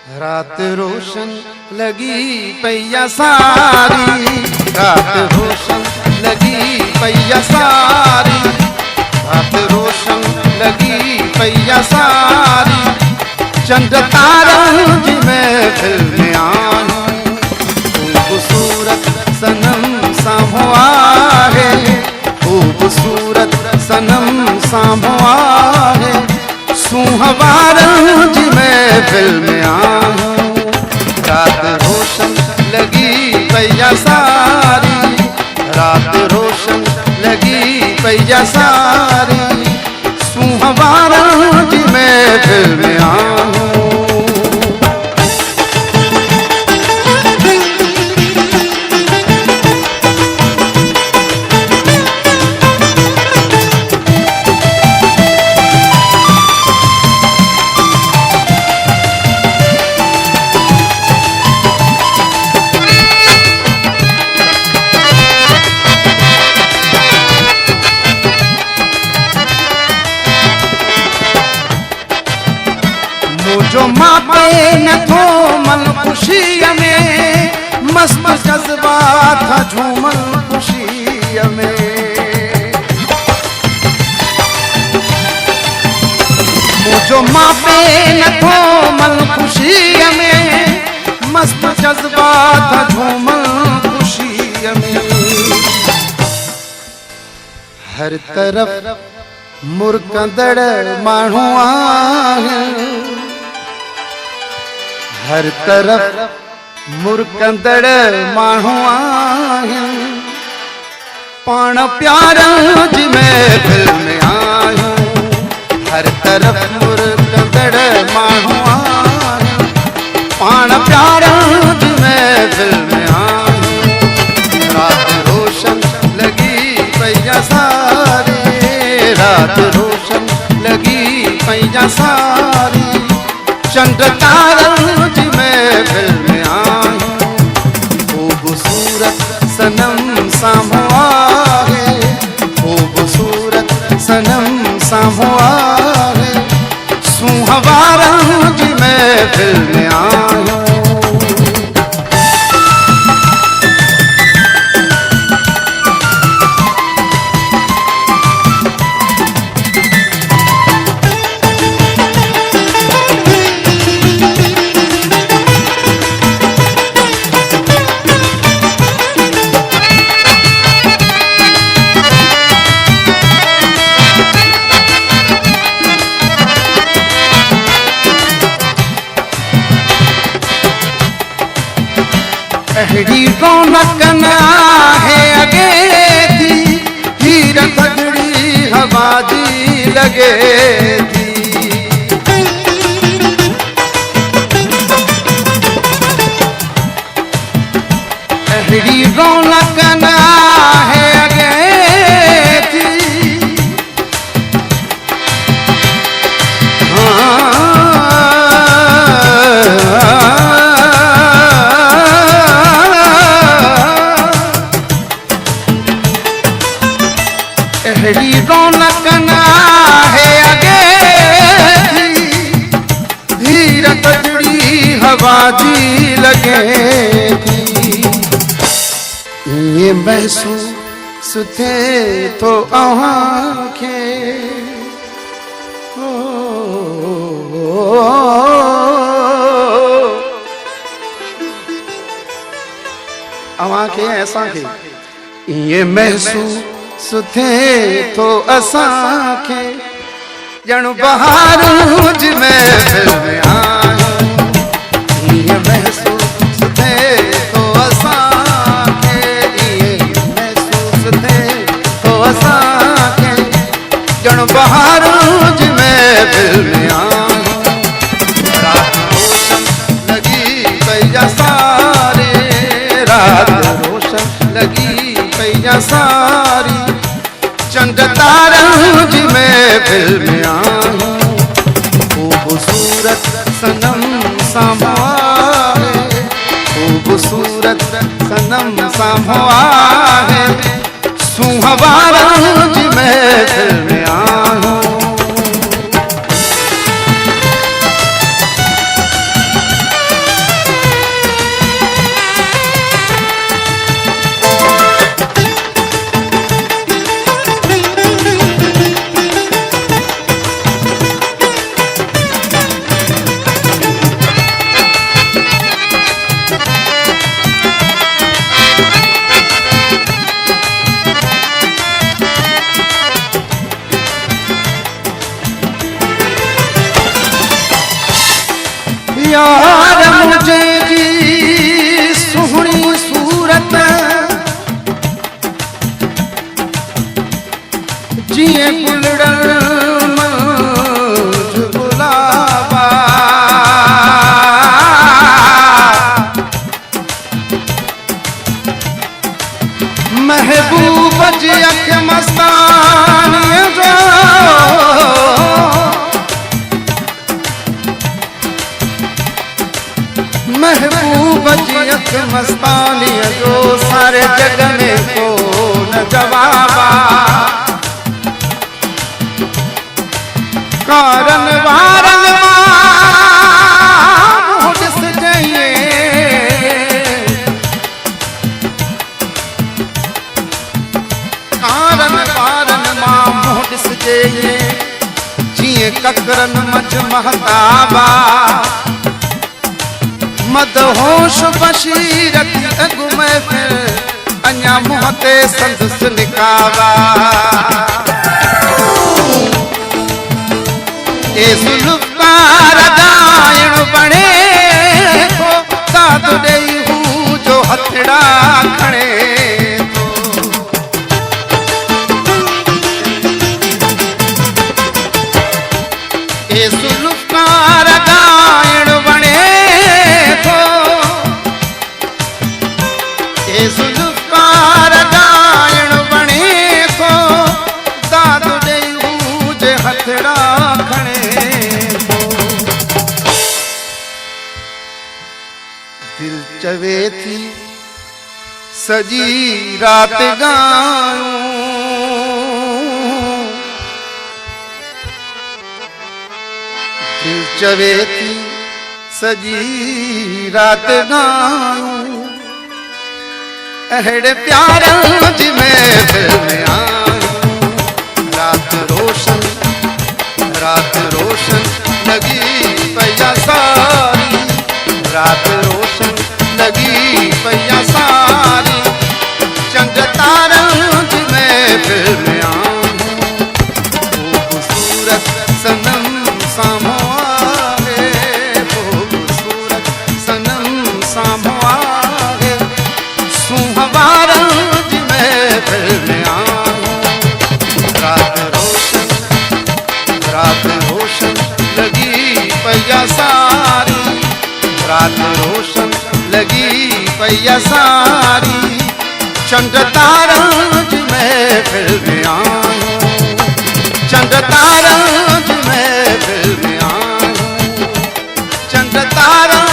रात रोशन लगी पैया सारी, रात रोशन लगी पैया सारी, रात रोशन लगी पैया सारी। चंद तारों की महफिल में आऊं, खूबसूरत सनम सामवा है, खूबसूरत सनम सामवा है। सुहावरों की महफिल में आऊं, रात रोशन लगी पैया सारी, रात रोशन लगी पैया सारी। सुहावरों की महफिल में आऊं। जो मापे न थो मन खुशी में, मस्त जज्बा था झूमन खुशी में। जो मापे न थो मन खुशी में, मस्त जज्बा था झूमन खुशी में। हर तरफ मुरकंदड़ माण्हू आहिनि, हर तरफ मुरकंदड़ माण्हू आहिनि। पाण प्यारनि जी महफिल में आहियूं, हर तरफ मुरकंदड़ माण्हू आहिनि। पाण प्यारनि जी महफिल में आहियूं, रात रोशन लगी पैया सारी, रात रोशन लगी पैया सारी। चंद तारों की महफिल में आऊं, खूबसूरत सनम सामवा है, खूबसूरत सनम सामवा है। सुहावरों की महफिल में आऊं। अहिड़ी रौनक न आहे अॻे थी, हीर थधिड़ी हवा जी लॻे थी। अहिड़ी रौनक न आहे अॻे थी, अहिड़ी रौनक न आहे अॻे थी, हीर थधिड़ी हवा जी लॻे थी। ये महसूस थिए थो अव्हांखे, अव्हांखे ऐं असांखे ये महसूस थिए थो असांखे, ॼण बहारूं जी महफिल में आहियूं। ये महसूस थिए थो असांखे, ये महसूस थिए थो असांखे, ॼण बहारूं जी महफिल में आहियूं। रात रोशन लगी पैया सारी, रात रोशन लगी पैया सारी। चंद तारों की महफिल में आऊं, खूबसूरत सनम सामवा है, खूबसूरत सनम सामवा है। सुहावरों की महफिल में आऊं। यार मुझे जी सुहणी सूरत जिए गुलड़न मंझ गुलाबा महबूब जी अख मस्तानी जो महबूब जी अख मस्तानी जो सारे जग में को न जवाबा कारण वारन ॾिस जाइए कारण वारन मां ॾिस जाइए जिए ककरन मझ महताबा मदहोश बशीरत अगु महफिल अञा मुंह ते संदस निकाबा ए सुल्फ़ार गायण बणे थो साध ॾेई हू जो हथड़ा खणे थो ए सुल्फ़ार गायण बणे थो ए सुल्फ़ार गायण बणे थो साध ॾेई हू जे हथड़ा खणे दिल चवे थी सजी रात गाऊं दिल चवे थी सजी रात गाऊं अहड़े प्यार जी महफिल में आऊं रात रोशन लगी पैया सारी रात रोशन लगी पैया सारी चंद तारन जी महफिल में आऊं खूबसूरत सनम सामो आए खूबसूरत सनम सामो आए सुहावरन जी महफिल में आऊं रात रोशन लगी पैया सारी रात रोशन लगी पैया सारी चंद तारन जी महफिल में आऊं चंद तारन जी महफिल में आऊं चंद तारन